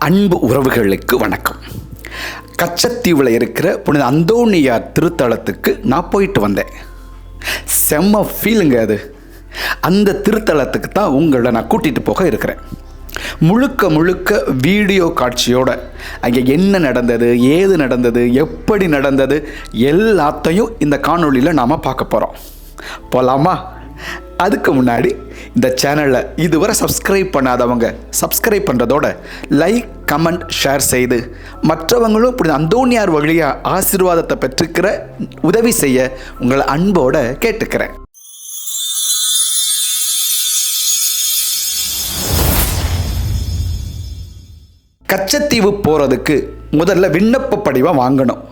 அன்பு உறவுகளுக்கு வணக்கம். கச்சத்தீவில் இருக்கிற புனித அந்தோணியார் திருத்தலத்துக்கு நான் போயிட்டு வந்தேன். செம்ம ஃபீலுங்க அது. அந்த திருத்தலத்துக்கு தான் உங்களை நான் கூட்டிகிட்டு போக இருக்கிறேன். முழுக்க வீடியோ காட்சியோட அங்கே என்ன நடந்தது, ஏது நடந்தது, எப்படி நடந்தது எல்லாத்தையும் இந்த காணொளியில் நாம் பார்க்க போகிறோம். போகலாமா? அதுக்கு முன்னாடி இந்த சேனலை இதுவரை சப்ஸ்கிரைப் பண்ணாதவங்க சப்ஸ்கிரைப் பண்ணுறதோட லைக், கமெண்ட், ஷேர் செய்து மற்றவங்களும் இப்படி அந்தோணியார் வழியாக ஆசீர்வாதத்தை பெற்றுக்கிற உதவி செய்ய உங்களை அன்போடு கேட்டுக்கிறேன். கச்சத்தீவு போகிறதுக்கு முதல்ல விண்ணப்ப படிவம் வாங்கணும்.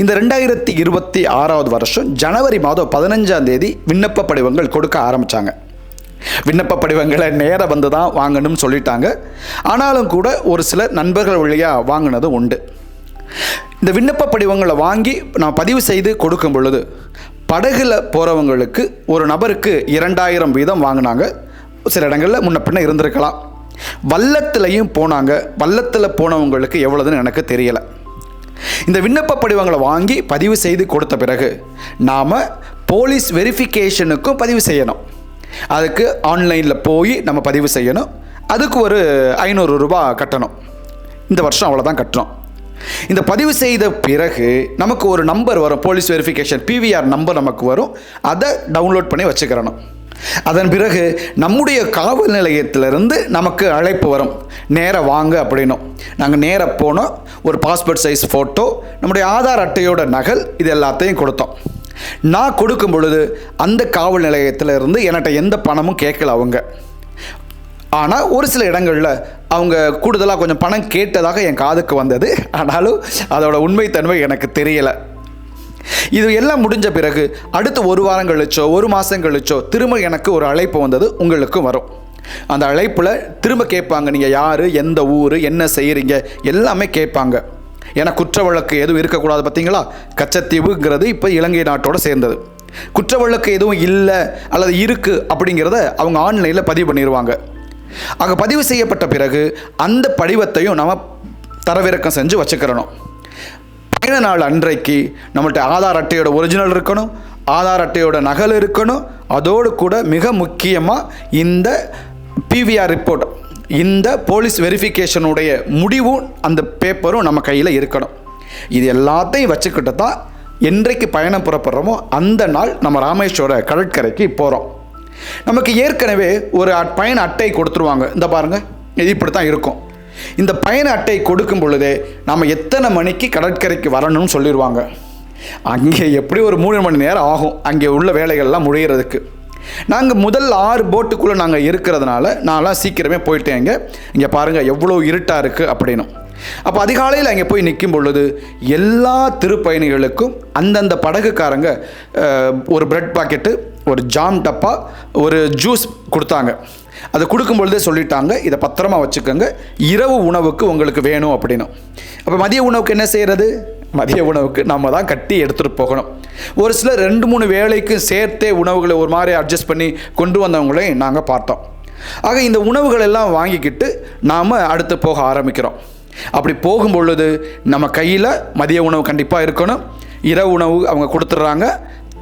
இந்த 2026 வருஷம் ஜனவரி மாதம் 15ஆம் தேதி விண்ணப்ப படிவங்கள் கொடுக்க ஆரம்பித்தாங்க. விண்ணப்ப படிவங்களை நேராக வந்து தான் வாங்கணும்னு சொல்லிட்டாங்க. ஆனாலும் கூட ஒரு சில நண்பர்கள் வழியாக வாங்கினதும் உண்டு. இந்த விண்ணப்ப படிவங்களை வாங்கி நான் பதிவு செய்து கொடுக்கும் பொழுது படகுல போகிறவங்களுக்கு ஒரு நபருக்கு 2000 வீதம் வாங்கினாங்க. சில இடங்களில் முன்ன பின்ன இருந்திருக்கலாம். வல்லத்திலையும் போனாங்க. வல்லத்தில் போனவங்களுக்கு எவ்வளோதுன்னு எனக்கு தெரியலை. இந்த விண்ணப்ப படிவங்களை வாங்கி பதிவு செய்து கொடுத்த பிறகு நாம் போலீஸ் வெரிஃபிகேஷனுக்கும் பதிவு செய்யணும். அதுக்கு ஆன்லைனில் போய் நம்ம பதிவு செய்யணும். அதுக்கு ஒரு 500 ரூபாய் கட்டணும். இந்த வருஷம் அவ்வளோதான் கட்டணும். இந்த பதிவு செய்த பிறகு நமக்கு ஒரு நம்பர் வரும், போலீஸ் வெரிஃபிகேஷன் PVR நம்பர் நமக்கு வரும். அதை டவுன்லோட் பண்ணி வச்சுக்கிறணும். அதன் பிறகு நம்முடைய காவல் நிலையத்திலிருந்து நமக்கு அழைப்பு வரும், நேராக வாங்க அப்படின்னும். நாங்கள் நேராக போனோம். ஒரு பாஸ்போர்ட் சைஸ் ஃபோட்டோ, நம்முடைய ஆதார் அட்டையோட நகல், இது எல்லாத்தையும் கொடுத்தோம். நான் கொடுக்கும் பொழுது அந்த காவல் நிலையத்தில் இருந்து என்கிட்ட எந்த பணமும் கேட்கல அவங்க. ஆனால் ஒரு சில இடங்களில் அவங்க கூடுதலாக கொஞ்சம் பணம் கேட்டதாக என் காதுக்கு வந்தது. ஆனாலும் அதோட உண்மைத்தன்மை எனக்கு தெரியலை. இது எல்லாம் முடிஞ்ச பிறகு அடுத்து ஒரு வாரம் கழிச்சோ ஒரு மாதம் கழிச்சோ திரும்ப எனக்கு ஒரு அழைப்பு வந்தது. உங்களுக்கும் வரும். அந்த அழைப்பில் திரும்ப கேட்பாங்க, நீங்கள் யார், எந்த ஊர், என்ன செய்கிறீங்க, எல்லாமே கேட்பாங்க. ஏன்னா குற்ற வழக்கு எதுவும் இருக்கக்கூடாது. பார்த்தீங்களா, கச்சத்தீவுங்கிறது இப்போ இலங்கை நாட்டோடு சேர்ந்தது. குற்ற வழக்கு எதுவும் இல்லை அல்லது இருக்குது அப்படிங்கிறத அவங்க ஆன்லைனில் பதிவு பண்ணிடுவாங்க. அங்கே பதிவு செய்யப்பட்ட பிறகு அந்த படிவத்தையும் நம்ம தரவிறக்கம் செஞ்சு வச்சுக்கிறணும். பயண நாள் அன்றைக்கு நம்மள்ட்ட ஆதார் அட்டையோட ஒரிஜினல் இருக்கணும், ஆதார் அட்டையோட நகல் இருக்கணும். அதோடு கூட மிக முக்கியமாக இந்த PVR ரிப்போர்ட், இந்த போலீஸ் வெரிஃபிகேஷனுடைய முடிவும் அந்த பேப்பரும் நம்ம கையில் இருக்கணும். இது எல்லாத்தையும் வச்சுக்கிட்டு தான் என்றைக்கு பயணம் புறப்படுறோமோ அந்த நாள் நம்ம ராமேஸ்வர கடற்கரைக்கு போகிறோம். நமக்கு ஏற்கனவே ஒரு பயண அட்டை கொடுத்துருவாங்க. இந்த பாருங்கள், இது இப்படி தான் இருக்கும். இந்த பயண அட்டை கொடுக்கும் பொழுதே நம்ம எத்தனை மணிக்கு கடற்கரைக்கு வரணும்னு சொல்லிடுவாங்க. அங்கே எப்படி ஒரு 3 மணி நேரம் ஆகும் அங்கே உள்ள வேலைகள்லாம் முடிகிறதுக்கு. நாங்கள் முதல் 6 போட்டுக்குள்ளே நாங்கள் இருக்கிறதுனால நான்லாம் சீக்கிரமே போயிட்டேங்க. இங்கே பாருங்கள் எவ்வளோ இருட்டாக இருக்குது அப்படின்னு. அப்போ அதிகாலையில் அங்கே போய் நிற்கும் பொழுது எல்லா திருப்பயணிகளுக்கும் அந்தந்த படகுக்காரங்க ஒரு பிரெட் பாக்கெட்டு, ஒரு ஜாம் டப்பா, ஒரு ஜூஸ் கொடுத்தாங்க. அதை கொடுக்கும் பொழுதே சொல்லிட்டாங்க, இதை பத்திரமா வச்சுக்கோங்க, இரவு உணவுக்கு உங்களுக்கு வேணும் அப்படின்னு. அப்போ மதிய உணவுக்கு என்ன செய்கிறது? மதிய உணவுக்கு நம்ம தான் கட்டி எடுத்துகிட்டு போகணும். ஒரு சிலர் 2-3 வேளைக்கு சேர்த்தே உணவுகளை ஒரு மாதிரி அட்ஜஸ்ட் பண்ணி கொண்டு வந்தவங்களையும் நாங்கள் பார்த்தோம். ஆக இந்த உணவுகள் எல்லாம் வாங்கிக்கிட்டு நாம் அடுத்து போக ஆரம்பிக்கிறோம். அப்படி போகும் பொழுது நம்ம கையில் மதிய உணவு கண்டிப்பாக இருக்கணும். இரவு உணவு அவங்க கொடுத்துட்றாங்க.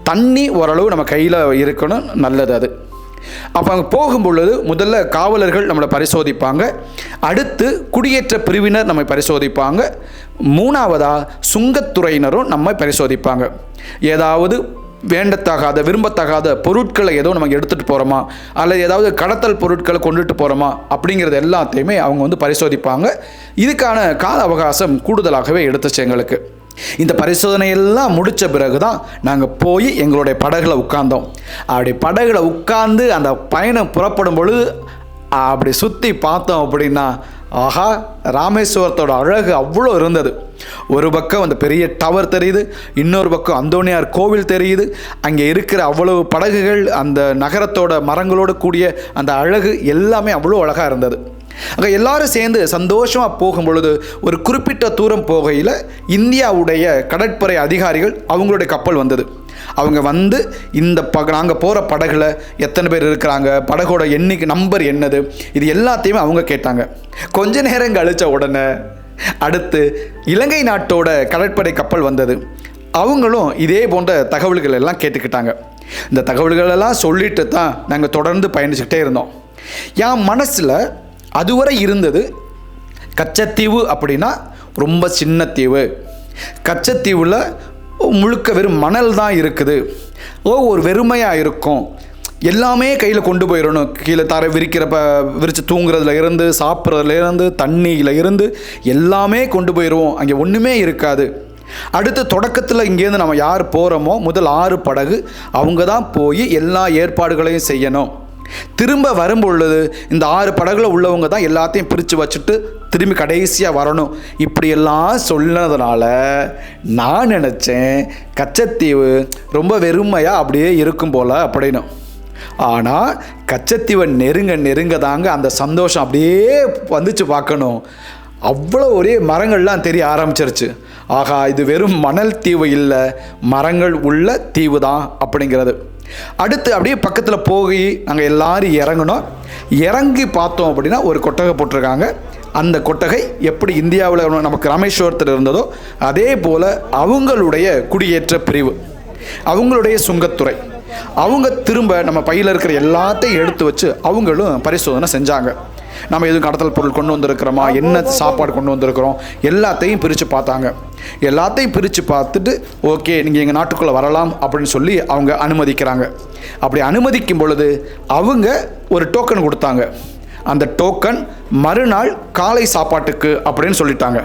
தண்ணி ஓரளவு நம்ம கையில் இருக்கணும், நல்லது அது. அப்போ அங்கே போகும் பொழுது முதல்ல காவலர்கள் நம்மளை பரிசோதிப்பாங்க. அடுத்து குடியேற்ற பிரிவினர் நம்மை பரிசோதிப்பாங்க. 3வதாக சுங்கத்துறையினரும் நம்மை பரிசோதிப்பாங்க. ஏதாவது வேண்டத்தகாத, விரும்பத்தகாத பொருட்களை ஏதோ நம்ம எடுத்துகிட்டு போகிறோமா அல்லது ஏதாவது கடத்தல் பொருட்களை கொண்டுட்டு போகிறோமா அப்படிங்கிறது எல்லாத்தையுமே அவங்க பரிசோதிப்பாங்க. இதுக்கான கால அவகாசம் கூடுதலாகவே எடுத்துச்சு எங்களுக்கு. இந்த பரிசோதனையெல்லாம் முடித்த பிறகு தான் நாங்கள் போய் எங்களுடைய படகுல உட்கார்ந்தோம். அப்படி படகுல உட்கார்ந்து அந்த பயணம் புறப்படும் பொழுது அப்படி சுற்றி பார்த்தோம் அப்படின்னா, ஆஹா, ராமேஸ்வரத்தோட அழகு அவ்வளோ இருந்தது. ஒரு பக்கம் அந்த பெரிய டவர் தெரியுது, இன்னொரு பக்கம் அந்தோணியார் கோவில் தெரியுது. அங்கே இருக்கிற அவ்வளவு படகுகள், அந்த நகரத்தோட மரங்களோடு கூடிய அந்த அழகு எல்லாமே அவ்வளோ அழகாக இருந்தது. அங்கே எல்லாரும் சேர்ந்து சந்தோஷமாக போகும் பொழுது ஒரு குறிப்பிட்ட தூரம் போகையில் இந்தியாவுடைய கடற்படை அதிகாரிகள் அவங்களுடைய கப்பல் வந்தது. அவங்க வந்து இந்த நாங்கள் போகிற படகுல எத்தனை பேர் இருக்கிறாங்க, படகோட எண்ணிக்கை நம்பர் என்னது, இது எல்லாத்தையுமே அவங்க கேட்டாங்க. கொஞ்ச நேரம் கழித்த உடனே அடுத்து இலங்கை நாட்டோட கடற்படை கப்பல் வந்தது. அவங்களும் இதே போன்ற தகவல்கள் எல்லாம் கேட்டுக்கிட்டாங்க. இந்த தகவல்கள் எல்லாம் சொல்லிட்டு தான் நாங்கள் தொடர்ந்து பயணிச்சுக்கிட்டே இருந்தோம். என் மனசில் அதுவரை இருந்தது கச்சத்தீவு அப்படின்னா ரொம்ப சின்ன தீவு, கச்சத்தீவில் முழுக்க வெறும் மணல் தான் இருக்குது, ஒரு வெறுமையாக இருக்கும், எல்லாமே கையில் கொண்டு போயிடணும், கீழே தர விரிச்சு தூங்குறதுல இருந்து சாப்பிட்றதுல இருந்து தண்ணியில் இருந்து எல்லாமே கொண்டு போயிடுவோம், அங்கே ஒன்றுமே இருக்காது. அடுத்து தொடக்கத்தில் இங்கேருந்து நம்ம யார் போகிறோமோ முதல் 6 படகு அவங்க தான் போய் எல்லா ஏற்பாடுகளையும் செய்யணும். திரும்ப வரும்பொழுது இந்த 6 படகுல உள்ளவங்க தான் எல்லாத்தையும் பிரித்து வச்சுட்டு திரும்பி கடைசியாக வரணும். இப்படியெல்லாம் சொன்னதுனால நான் நினச்சேன் கச்சத்தீவு ரொம்ப வெறுமையாக அப்படியே இருக்கும் போல் அப்படின்னு. ஆனால் கச்சத்தீவை நெருங்க தாங்க அந்த சந்தோஷம் அப்படியே வந்துச்சு பார்க்கணும். அவ்வளோ ஒரே மரங்கள்லாம் தெரிய ஆரம்பிச்சிருச்சு. ஆகா, இது வெறும் மணல் தீவு இல்லை, மரங்கள் உள்ள தீவு தான் அப்படிங்கிறது. அடுத்து அப்படியே பக்கத்தில் போய் நாங்கள் எல்லாரும் இறங்கினோம். இறங்கி பார்த்தோம் அப்படின்னா ஒரு கொட்டகை போட்டிருக்காங்க. அந்த கொட்டகை எப்படி இந்தியாவில் நமக்கு ராமேஸ்வரத்தில் இருந்ததோ அதே போல் அவங்களுடைய குடியேற்ற பிரிவு, அவங்களுடைய சுங்கத்துறை, அவங்க திரும்ப நம்ம பையில் இருக்கிற எல்லாத்தையும் எடுத்து வச்சு அவங்களும் பரிசோதனை செஞ்சாங்க. நம்ம எதுவும் கடத்தல் பொருள் கொண்டு வந்திருக்கிறோமா, என்ன சாப்பாடு கொண்டு வந்திருக்கிறோம், எல்லாத்தையும் பிரித்து பார்த்தாங்க. எல்லாத்தையும் பிரித்து பார்த்துட்டு ஓகே நீங்கள் எங்கள் நாட்டுக்குள்ளே வரலாம் அப்படின்னு சொல்லி அவங்க அனுமதிக்கிறாங்க. அப்படி அனுமதிக்கும் பொழுது அவங்க ஒரு டோக்கன் கொடுத்தாங்க. அந்த டோக்கன் மறுநாள் காலை சாப்பாட்டுக்கு அப்படின்னு சொல்லிட்டாங்க.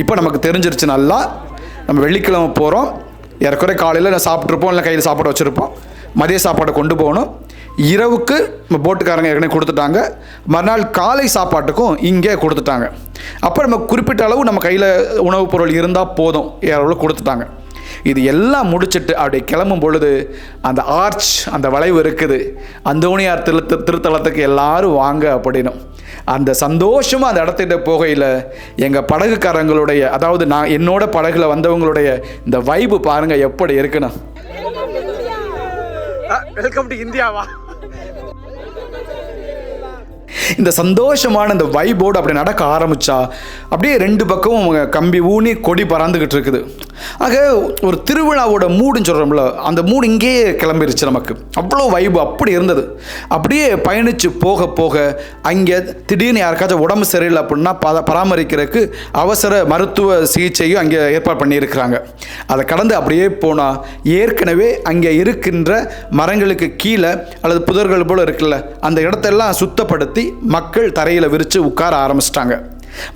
இப்போ நமக்கு தெரிஞ்சிருச்சு நல்லா, நம்ம வெள்ளிக்கிழமை போகிறோம், ஏறக்குறை காலையில் சாப்பிட்ருப்போம், இல்லை கையில் சாப்பாடு வச்சுருப்போம், மதிய சாப்பாடை கொண்டு போகணும். இரவுக்கு நம்ம போட்டுக்காரங்க ஏற்கனவே கொடுத்துட்டாங்க, மறுநாள் காலை சாப்பாட்டுக்கும் இங்கே கொடுத்துட்டாங்க. அப்போ நம்ம குறிப்பிட்ட அளவு நம்ம கையில் உணவுப் பொருள் இருந்தால் போதும், ஏறளவு கொடுத்துட்டாங்க. இது எல்லாம் முடிச்சுட்டு அப்படி கிளம்பும் பொழுது அந்த ஆர்ச், அந்த வளைவு இருக்குது, அந்தோணியார் திருத்தலத்துக்கு எல்லாரும் வாங்க அப்படின்னும். அந்த சந்தோஷமாக அந்த இடத்துக்கிட்ட போகையில் எங்கள் படகுக்காரங்களுடைய, அதாவது நான் என்னோட படகுல வந்தவங்களுடைய இந்த வைப்பு பாருங்கள் எப்படி இருக்குன்னு. வெல்கம் டு இந்தியாவா. இந்த சந்தோஷமான இந்த வைபோடு அப்படி நடக்க ஆரம்பித்தா அப்படியே 2 பக்கமும் கம்பி ஊனி கொடி பறந்துக்கிட்டு இருக்குது. ஆக ஒரு திருவிழாவோட மூடுன்னு சொல்கிறோம்ல, அந்த மூடு இங்கேயே கிளம்பிருச்சு நமக்கு. அவ்வளோ வைபு அப்படி இருந்தது. அப்படியே பயணித்து போக போக அங்கே திடீர்னு யாருக்காச்சும் உடம்பு சரியில்லை அப்படின்னா பராமரிக்கிறதுக்கு அவசர மருத்துவ சிகிச்சையும் அங்கே ஏற்பாடு பண்ணியிருக்கிறாங்க. அதை கடந்து அப்படியே போனால் ஏற்கனவே அங்கே இருக்கின்ற மரங்களுக்கு கீழே அல்லது புதர்கள் போல் இருக்குல்ல, அந்த இடத்தெல்லாம் சுத்தப்படுத்தி மக்கள் தரையில் விரித்து உட்கார ஆரம்பிச்சிட்டாங்க.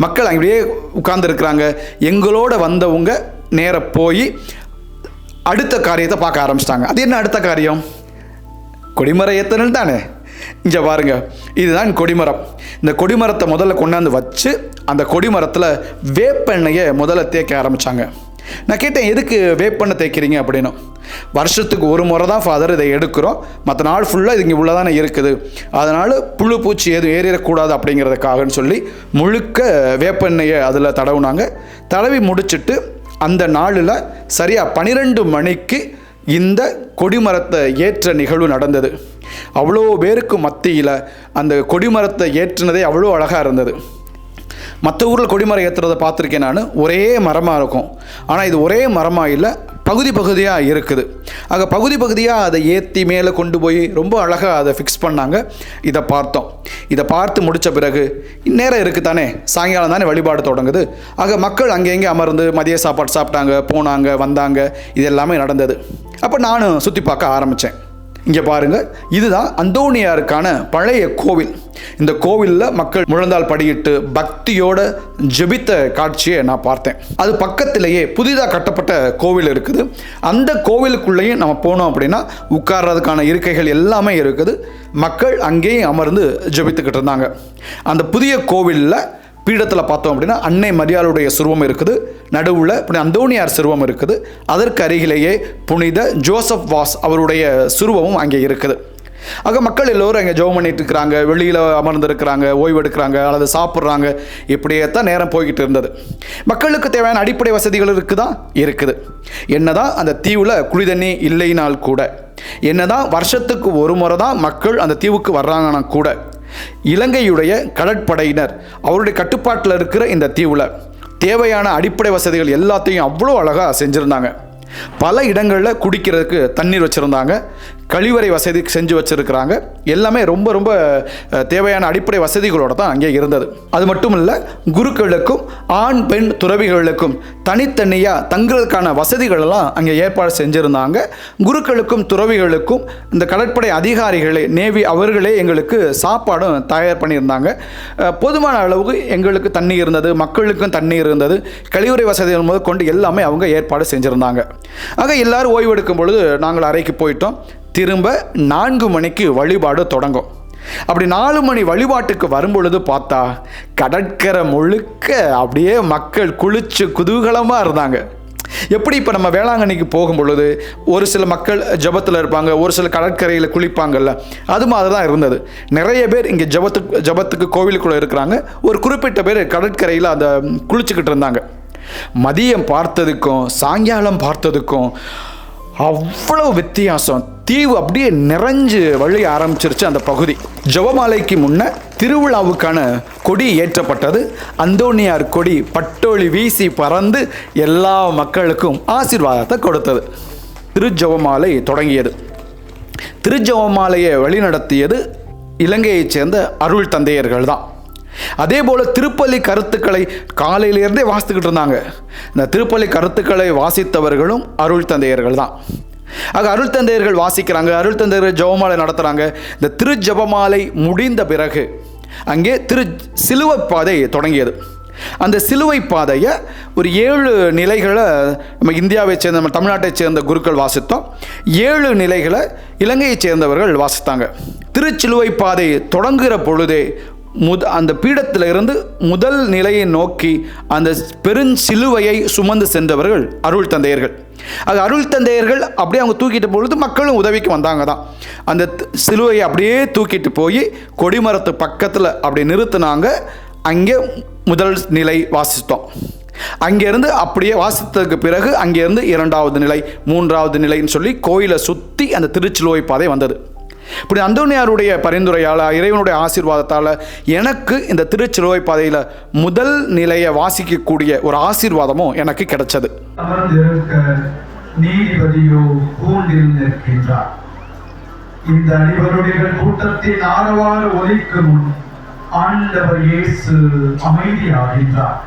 மக்கள் அங்கேயே உட்கார்ந்துருக்கிறாங்க. எங்களோட வந்தவங்க நேர போய் அடுத்த காரியத்தை பார்க்க ஆரம்பிச்சிட்டாங்க. அது என்ன அடுத்த காரியம்? கொடிமரம் ஏற்றணும் தானே. இங்கே பாருங்க, இதுதான் கொடிமரம். இந்த கொடிமரத்தை முதல்ல கொண்டாந்து வச்சு அந்த கொடிமரத்தில் வேப்பெண்ணெயை முதல்ல தேய்க்க ஆரம்பித்தாங்க. நான் கேட்டேன், எதுக்கு வேப்பெண்ணெய் தேய்க்கிறீங்க அப்படின்னு. வருஷத்துக்கு ஒரு முறை தான் ஃபாதர் இதை எடுக்கிறோம், மற்ற நாள் ஃபுல்லாக இது இங்கே உள்ளதானே இருக்குது, அதனால் புழு பூச்சி எதுவும் ஏறிடக்கூடாது அப்படிங்கிறதுக்காகன்னு சொல்லி முழுக்க வேப்பெண்ணெயை அதில் தடவுனாங்க. தடவி முடிச்சுட்டு அந்த நாளில் சரியாக 12 மணிக்கு இந்த கொடிமரத்தை ஏற்ற நிகழ்வு நடந்தது. அவ்வளோ பேருக்கு மத்தியில் அந்த கொடிமரத்தை ஏற்றினதே அவ்வளோ அழகாக இருந்தது. மற்ற ஊரில் கொடிமரம் ஏற்றுறதை பார்த்துருக்கேன் நான், ஒரே மரமாக இருக்கும். ஆனால் இது ஒரே மரமாக இல்லை, பகுதி பகுதியாக இருக்குது. ஆக பகுதி பகுதியாக அதை ஏற்றி மேலே கொண்டு போய் ரொம்ப அழகாக அதை ஃபிக்ஸ் பண்ணாங்க. இதை பார்த்தோம். இதை பார்த்து முடித்த பிறகு நேரம் இருக்குது தானே, சாயங்காலம் தானே வழிபாடு தொடங்குது. ஆக மக்கள் அங்கேங்கே அமர்ந்து மதிய சாப்பாடு சாப்பிட்டாங்க, போனாங்க, வந்தாங்க, இது எல்லாமே நடந்தது. அப்போ நானும் சுற்றி பார்க்க ஆரம்பித்தேன். இங்கே பாருங்கள், இதுதான் அந்தோணியாருக்கான பழைய கோவில். இந்த கோவிலில் மக்கள் முழந்தால் படியிட்டு பக்தியோட ஜெபித்த காட்சியை நான் பார்த்தேன். அது பக்கத்திலேயே புதிதாக கட்டப்பட்ட கோவில் இருக்குது. அந்த கோவிலுக்குள்ளேயும் நம்ம போனோம் அப்படின்னா உட்கார்றதுக்கான இருக்கைகள் எல்லாமே இருக்குது. மக்கள் அங்கேயும் அமர்ந்து ஜெபித்துக்கிட்டு இருந்தாங்க. அந்த புதிய கோவிலில் பீடத்தில் பார்த்தோம் அப்படின்னா அன்னை மரியாளுடைய சிறுவம் இருக்குது, நடுவில் புனித அந்தோணியார் சிறுவம் இருக்குது, அதற்கு அருகிலேயே புனித ஜோசப் வாஸ் அவருடைய சிறுவமும் அங்கே இருக்குது. ஆக மக்கள் எல்லோரும் அங்கே ஜெபம் பண்ணிட்டு இருக்கிறாங்க, வெளியில் அமர்ந்திருக்கிறாங்க, ஓய்வு எடுக்கிறாங்க அல்லது சாப்பிட்றாங்க. இப்படியே தான் நேரம் போய்கிட்டு இருந்தது. மக்களுக்கு தேவையான அடிப்படை வசதிகள் இருக்குது. என்னதான் அந்த தீவில் குடிதண்ணி இல்லைனால் கூட, என்னதான் வருஷத்துக்கு ஒரு முறை தான் மக்கள் அந்த தீவுக்கு வர்றாங்கன்னா கூட, இலங்கையுடைய கடற்படையினர் அவருடைய கட்டுப்பாட்டில் இருக்கிற இந்த தீவில் தேவையான அடிப்படை வசதிகள் எல்லாத்தையும் அவ்வளோ அழகாக செஞ்சுருந்தாங்க. பல இடங்களில் குடிக்கிறதுக்கு தண்ணீர் வச்சுருந்தாங்க, கழிவறை வசதி செஞ்சு வச்சுருக்கிறாங்க. எல்லாமே ரொம்ப ரொம்ப தேவையான அடிப்படை வசதிகளோடு தான் அங்கே இருந்தது. அது மட்டும் இல்லை, குருக்களுக்கும் ஆண் பெண் துறவிகளுக்கும் தனித்தனியாக தங்களுக்கான வசதிகளெல்லாம் அங்கே ஏற்பாடு செஞ்சுருந்தாங்க. குருக்களுக்கும் துறவிகளுக்கும் இந்த கடற்படை அதிகாரிகளே, நேவி அவர்களே எங்களுக்கு சாப்பாடும் தயார் பண்ணியிருந்தாங்க. போதுமான அளவுக்கு எங்களுக்கு தண்ணி இருந்தது, மக்களுக்கும் தண்ணி இருந்தது, கழிவறை வசதிகள் முதல் கொண்டு எல்லாமே அவங்க ஏற்பாடு செஞ்சுருந்தாங்க. ஆக எல்லாரும் ஓய்வெடுக்கும் பொழுது நாங்கள் அறைக்கு போயிட்டோம். திரும்ப 4 மணிக்கு வழிபாடு தொடங்கும். அப்படி 4 மணி வழிபாட்டுக்கு வரும்பொழுது பார்த்தா கடற்கரை முழுக்க அப்படியே மக்கள் குளிச்சு குதூகலமாக இருந்தாங்க. எப்படி இப்போ நம்ம வேளாங்கண்ணிக்கு போகும் பொழுது ஒரு சில மக்கள் ஜபத்தில் இருப்பாங்க, ஒரு சில கடற்கரையில் குளிப்பாங்கல்ல, அது மாதிரி தான் இருந்தது. நிறைய பேர் இங்கே ஜபத்துக்கு கோவிலுக்குள்ளே இருக்கிறாங்க, ஒரு குறிப்பிட்ட பேர் கடற்கரையில் அந்த குளிச்சுக்கிட்டு இருந்தாங்க. மதியம் பார்த்ததுக்கும் சாயங்காலம் பார்த்ததுக்கும் அவ்வளோ வித்தியாசம். தீவு அப்படியே நிறைஞ்சு வழி ஆரம்பிச்சிருச்சு அந்த பகுதி. ஜெபமாலைக்கு முன்ன திருவிழாவுக்கான கொடி ஏற்றப்பட்டது. அந்தோனியார் கொடி பட்டொளி வீசி பறந்து எல்லா மக்களுக்கும் ஆசீர்வாதத்தை கொடுத்தது. திருஜெபமாலை தொடங்கியது. திருஜெபமாலையை வழிநடத்தியது இலங்கையைச் சேர்ந்த அருள் தந்தையர்கள் தான். அதே போல் திருப்பலி கருத்துக்களை காலையிலேருந்தே வாசித்துக்கிட்டு இருந்தாங்க. இந்த திருப்பலி கருத்துக்களை வாசித்தவர்களும் அருள் தந்தையர்கள் தான். ஆக அருள் தந்தையர்கள் வாசிக்கிறாங்க, அருள் தந்தையர்கள் ஜெபமாலை நடத்துகிறாங்க. இந்த திரு ஜெபமாலை முடிந்த பிறகு அங்கே சிலுவை பாதை தொடங்கியது. அந்த சிலுவை பாதையை ஒரு 7 நிலைகளை நம்ம இந்தியாவை சேர்ந்த, நம்ம தமிழ்நாட்டை சேர்ந்த குருக்கள் வாசித்தோம். 7 நிலைகளை இலங்கையை சேர்ந்தவர்கள் வாசித்தாங்க. திருச்சிலுவை பாதை தொடங்குகிற பொழுதே அந்த பீடத்தில் இருந்து முதல் நிலையை நோக்கி அந்த பெருஞ்சிலுவையை சுமந்து சென்றவர்கள் அருள் தந்தையர்கள். அது அருள் தந்தையர்கள் அப்படியே அவங்க தூக்கிட்டு பொழுது மக்களும் உதவிக்கு வந்தாங்க தான். அந்த சிலுவையை அப்படியே தூக்கிட்டு போய் கொடிமரத்து பக்கத்தில் அப்படி நிறுத்தினாங்க. அங்கே முதல் நிலை வாசித்தோம். அங்கேருந்து அப்படியே வாசித்ததுக்கு பிறகு அங்கேருந்து 2வது நிலை, 3வது நிலைன்னு சொல்லி கோயிலை சுற்றி அந்த திருச்சிலுவை பாதை வந்தது. இப்படி அந்தோனியாருடைய பரிந்துரையால், இறைவனுடைய ஆசீர்வாதத்தால் எனக்கு இந்த திருச்சிலுவை பாதையில் முதல் நிலையை வாசிக்கக்கூடிய ஒரு ஆசீர்வாதமும் எனக்கு கிடைச்சது. நீதிபதியோ கூண்டில் நிற்கின்றார். இந்த அடிவருடைய கூட்டத்தின் ஆரவார ஒலிக்கு முன் ஆண்டவர் இயேசு அமைதியாகின்றார்.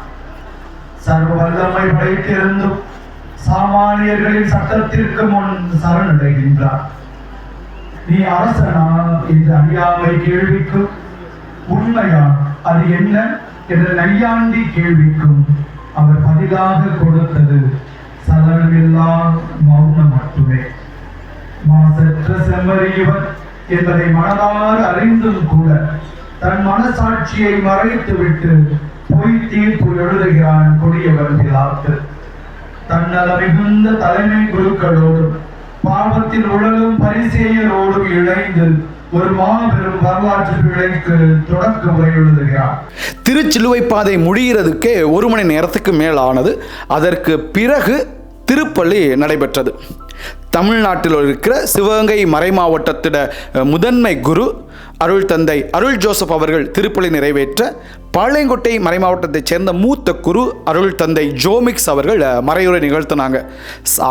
சர்வ வல்லமை படைத்திருந்தும் சாமானியர்களின் சட்டத்திற்கு முன் சரணடைகின்றார். நீ அரசனா என்று அறியாமை கேள்விக்கும், உண்மையா அது என்ன என்ற நையாண்டி கேள்விக்கும் அவர் பதிலாக கொடுத்தது சலனமில்லா மௌனம் மட்டுமே. மாசற்ற செம்மறியவர் என்பதை மனதார அறிந்தும் கூட தன் மனசாட்சியை மறைத்துவிட்டு பொய் தீர்ப்பு எழுதுகிறான் கொடியவன் பிலாத்து. தன்னல மிகுந்த தலைமை குருக்களோடும் பாவத்தில் உழலும் பரிசேயரோடும் இணைந்து ஒரு மாபெரும் வரலாற்று பிழைக்கு தொடக்க உரை எழுதுகிறார். திருச்சிலுவை பாதை முடிகிறதுக்கே 1 மணி நேரத்துக்கு மேல் ஆனது. அதற்கு பிறகு திருப்பலி நடைபெற்றது. தமிழ்நாட்டில் இருக்கிற சிவகங்கை மறைமாவட்டத்திட முதன்மை குரு அருள் தந்தை அருள் ஜோசப் அவர்கள் திருப்பலி நிறைவேற்ற, பாளையங்கோட்டை மறைமாவட்டத்தைச் சேர்ந்த மூத்த குரு அருள் தந்தை ஜோமிக்ஸ் அவர்கள் மறையுரை நிகழ்த்தினாங்க.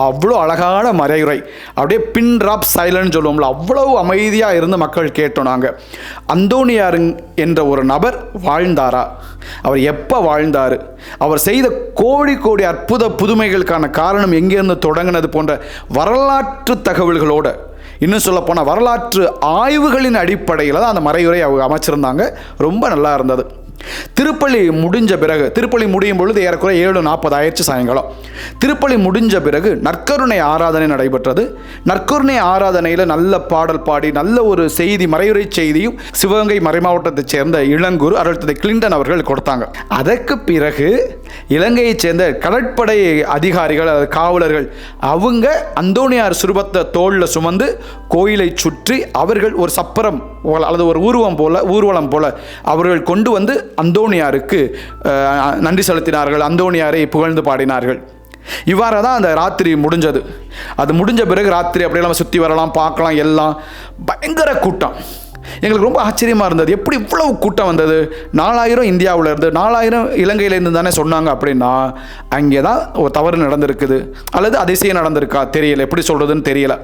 அவ்வளோ அழகான மறையுரை, அப்படியே பின் ட்ராப் சைலன்ட் சொல்லுவோம்ல, அவ்வளோ அமைதியாக இருந்து மக்கள் கேட்டோம். நாங்கள் அந்தோனியார் என்ற ஒரு நபர் வாழ்ந்தாரா, அவர் எப்போ வாழ்ந்தார், அவர் செய்த கோடி கோடி அற்புத புதுமைகளுக்கான காரணம் எங்கேருந்து தொடங்கினது போன்ற வரலாற்று தகவல்களோடு, இன்னும் சொல்லப்போனால் வரலாற்று ஆய்வுகளின் அடிப்படையில் தான் அந்த மறையுரை அவங்க அமைச்சிருந்தாங்க. ரொம்ப நல்லா இருந்தது. திருப்பலி முடிஞ்ச பிறகு, திருப்பலி முடியும் பொழுது ஏறக்குறைய 7:40 ஆயிடுச்சு சாயங்காலம். திருப்பலி முடிஞ்ச பிறகு நற்கருணை ஆராதனை நடைபெற்றது. நற்கருணை ஆராதனையில் நல்ல பாடல் பாடி நல்ல ஒரு செய்தி, மறையுறை செய்தியும் சிவகங்கை மறைமாவட்டத்தைச் சேர்ந்த இளங்குரு அருள் தந்தை கிளின்டன் அவர்கள் கொடுத்தாங்க. அதற்கு பிறகு இலங்கையைச் சேர்ந்த கடற்படை அதிகாரிகள், காவலர்கள், அவங்க அந்தோணியார் சுரூபத்தை தோளில் சுமந்து கோயிலை சுற்றி அவர்கள் ஒரு சப்பரம் அல்லது ஒரு ஊர்வலம் போல அவர்கள் கொண்டு வந்து அந்தோணியாருக்கு நன்றி செலுத்தினார்கள், அந்தோணியாரை புகழ்ந்து பாடினார்கள். இவ்வாறு தான் அந்த ராத்திரி முடிஞ்சது. அது முடிஞ்ச பிறகு ராத்திரி அப்படியெல்லாம் சுற்றி வரலாம், பார்க்கலாம், எல்லாம் பயங்கர கூட்டம். எங்களுக்கு ரொம்ப ஆச்சரியமாக இருந்தது, எப்படி இவ்வளவு கூட்டம் வந்தது? 4000 இந்தியாவில் இருந்து, 4000 இலங்கையிலேருந்து தானே சொன்னாங்க. அப்படின்னா அங்கே தான் ஒரு தவறு நடந்திருக்குது, அல்லது அதிசயம் நடந்திருக்கா தெரியல, எப்படி சொல்கிறதுன்னு தெரியல.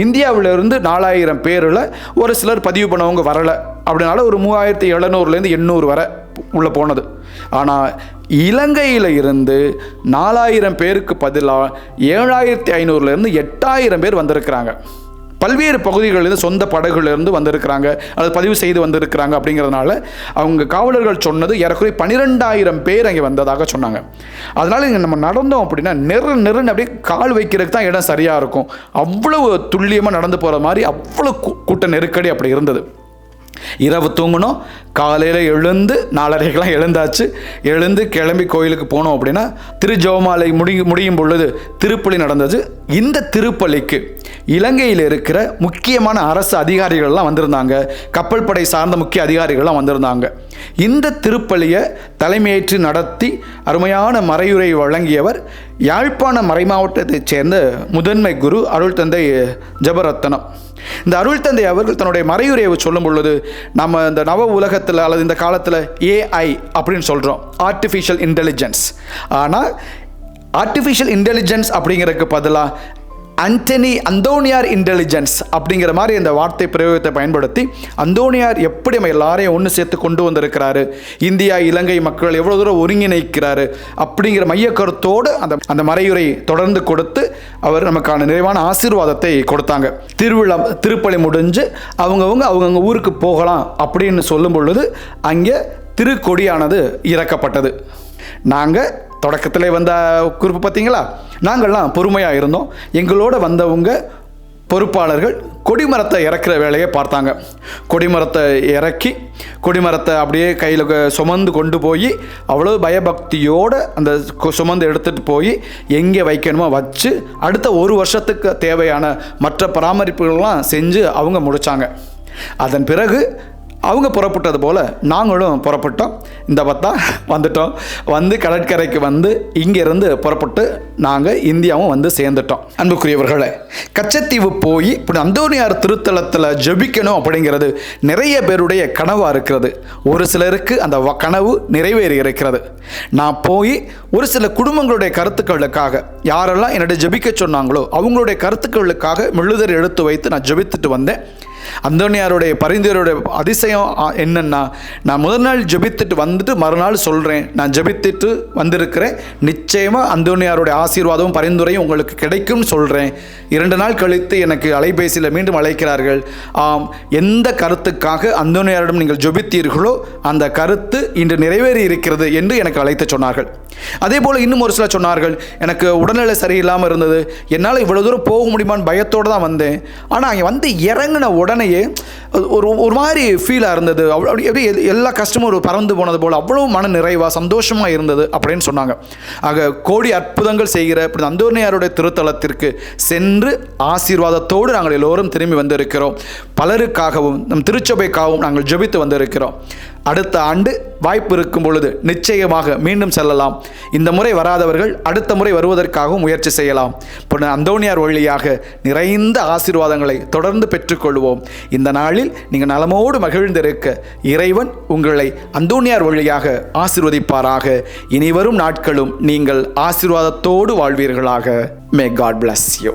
இந்தியாவிலிருந்து 4000 பேரில் ஒரு சிலர் பதிவு பண்ணவங்க வரலை, அப்படின்னால ஒரு 3700லேருந்து 800 வரை உள்ளே போனது. ஆனால் இலங்கையில் இருந்து 4000 பேருக்கு பதிலாக 7500லேருந்து 8000 பேர் வந்திருக்கிறாங்க. பல்வேறு பகுதிகளிலிருந்து, சொந்த படகுலேருந்து வந்திருக்கிறாங்க, அது பதிவு செய்து வந்திருக்கிறாங்க. அப்படிங்கிறதுனால அவங்க காவலர்கள் சொன்னது ஏறக்குறைய 12000 பேர் அங்கே வந்ததாக சொன்னாங்க. அதனால் இங்கே நம்ம நடந்தோம் அப்படின்னா நெருன்னு அப்படியே கால் வைக்கிறதுக்கு தான் இடம் சரியாக இருக்கும். அவ்வளவு துல்லியமாக நடந்து போகிற மாதிரி அவ்வளோ கூட்ட நெருக்கடி அப்படி இருந்தது. இரவு தூங்கணும், காலையில் எழுந்து 4:30க்கெல்லாம் எழுந்தாச்சு. எழுந்து கிளம்பி கோயிலுக்கு போனோம் அப்படின்னா திருஜெபமாலை முடியும் பொழுது திருப்பலி நடந்தது. இந்த திருப்பலிக்கு இலங்கையில் இருக்கிற முக்கியமான அரசு அதிகாரிகள்லாம் வந்திருந்தாங்க, கப்பல் படை சார்ந்த முக்கிய அதிகாரிகள்லாம் வந்திருந்தாங்க. இந்த திருப்பலியை தலைமையேற்று நடத்தி அருமையான மறையுரை வழங்கியவர் யாழ்ப்பாண மறைமாவட்டத்தைச் சேர்ந்த முதன்மை குரு அருள் தந்தை ஜெபரத்னம். இந்த அருள் தந்தை அவர்கள் தன்னுடைய மறையுரையை சொல்லும் பொழுது, நம்ம இந்த நவ உலகத்தில் அல்லது இந்த காலத்தில் AI அப்படின்னு சொல்கிறோம், ஆர்டிஃபிஷியல் இன்டெலிஜென்ஸ். ஆனால் ஆர்டிஃபிஷியல் இன்டெலிஜென்ஸ் அப்படிங்கிறதுக்கு பதிலாக அந்தோணியார் இன்டெலிஜென்ஸ் அப்படிங்கிற மாதிரி இந்த வார்த்தை பிரயோகத்தை பயன்படுத்தி அந்தோணியார் எப்படி நம்ம எல்லாரையும் ஒன்று சேர்த்து கொண்டு வந்திருக்கிறாரு, இந்தியா இலங்கை மக்கள் எவ்வளோ தூரம் ஒருங்கிணைக்கிறாரு அப்படிங்கிற மைய கருத்தோடு அந்த மறையுரை தொடர்ந்து கொடுத்து அவர் நமக்கான நிறைவான ஆசீர்வாதத்தை கொடுத்தாங்க. திருப்பலி முடிஞ்சு அவங்கவுங்க ஊருக்கு போகலாம் அப்படின்னு சொல்லும் பொழுது அங்கே திருக்கொடியானது இறக்கப்பட்டது. நாங்கள் தொடக்கத்தில் வந்த குறிப்பு பார்த்தீங்களா, நாங்கள்லாம் பொறுமையாக இருந்தோம். எங்களோட வந்தவங்க பொறுப்பாளர்கள் கொடிமரத்தை இறக்குற வேலையை பார்த்தாங்க. கொடிமரத்தை இறக்கி கொடிமரத்தை அப்படியே கையில் சுமந்து கொண்டு போய் அவ்வளோ பயபக்தியோடு அந்த சுமந்து எடுத்துகிட்டு போய் எங்கே வைக்கணுமோ வச்சு அடுத்த 1 வருஷத்துக்கு தேவையான மற்ற பராமரிப்புகள்லாம் செஞ்சு அவங்க முடித்தாங்க. அதன் பிறகு அவங்க புறப்பட்டது போல் நாங்களும் புறப்பட்டோம். இந்த பார்த்தா வந்துட்டோம். வந்து கடற்கரைக்கு வந்து இங்கேருந்து புறப்பட்டு நாங்கள் இந்தியாவும் வந்து சேர்ந்துட்டோம். அன்புக்குரியவர்களே, கச்சத்தீவு போய் இப்படி அந்தோணியார் திருத்தலத்தில் ஜெபிக்கணும் அப்படிங்கிறது நிறைய பேருடைய கனவாக இருக்கிறது. ஒரு சிலருக்கு அந்த கனவு நிறைவேறி இருக்கிறது. நான் போய் ஒரு சில குடும்பங்களுடைய கருத்துக்களுக்காக யாரெல்லாம் என்னுடைய ஜெபிக்க சொன்னாங்களோ அவங்களுடைய கருத்துக்களுக்காக மெழுதர் எடுத்து வைத்து நான் ஜெபித்துட்டு வந்தேன். அந்தோணியாருடைய பரிந்துரையுடைய அதிசயம் என்னன்னா, நான் முதல் நாள் ஜெபித்துட்டு வந்துட்டு மறுநாள் சொல்கிறேன், நான் ஜெபித்துட்டு வந்திருக்கிறேன், நிச்சயமாக அந்தோணியாருடைய ஆசீர்வாதமும் பரிந்துரையும் உங்களுக்கு கிடைக்கும்னு சொல்கிறேன். 2 நாள் கழித்து எனக்கு அலைபேசியில் மீண்டும் அழைக்கிறார்கள். ஆம், எந்த கருத்துக்காக அந்தோணியாரிடம் நீங்கள் ஜெபித்தீர்களோ அந்த கருத்து இன்று நிறைவேறி இருக்கிறது என்று எனக்கு அழைத்து சொன்னார்கள். அதே போல் இன்னும் ஒரு சிலர் சொன்னார்கள், எனக்கு உடல்நிலை சரியில்லாமல் இருந்தது, என்னால் இவ்வளோ தூரம் போக முடியுமான்னு பயத்தோடு தான் வந்தேன். ஆனால் அங்கே வந்து இறங்கின உடனேயே ஒரு மாதிரி ஃபீலாக இருந்தது. அப்படி எப்படி எல்லா கஷ்டமும் ஒரு பறந்து போனது போல் அவ்வளோ மன நிறைவாக சந்தோஷமாக இருந்தது அப்படின்னு சொன்னாங்க. ஆக கோடி அற்புதங்கள் செய்கிற இப்படி அந்தோணியாருடைய திருத்தலத்திற்கு சென்று ஆசீர்வாதத்தோடு நாங்கள் எல்லோரும் திரும்பி வந்திருக்கிறோம். பலருக்காகவும் நம் திருச்சபைக்காகவும் நாங்கள் ஜெபித்து வந்திருக்கிறோம். அடுத்த ஆண்டு வாய்ப்பு இருக்கும் பொழுது நிச்சயமாக மீண்டும் செல்லலாம். இந்த முறை வராதவர்கள் அடுத்த முறை வருவதற்காகவும் முயற்சி செய்யலாம். அந்தோணியார் வழியாக நிறைந்த ஆசீர்வாதங்களை தொடர்ந்து பெற்றுக்கொள்வோம். இந்த நாளில் நீங்கள் நலமோடு மகிழ்ந்திருக்க இறைவன் உங்களை அந்தோணியார் வழியாக ஆசீர்வதிப்பாராக. இனி வரும் நாட்களும் நீங்கள் ஆசீர்வாதத்தோடு வாழ்வீர்களாக. May God bless you.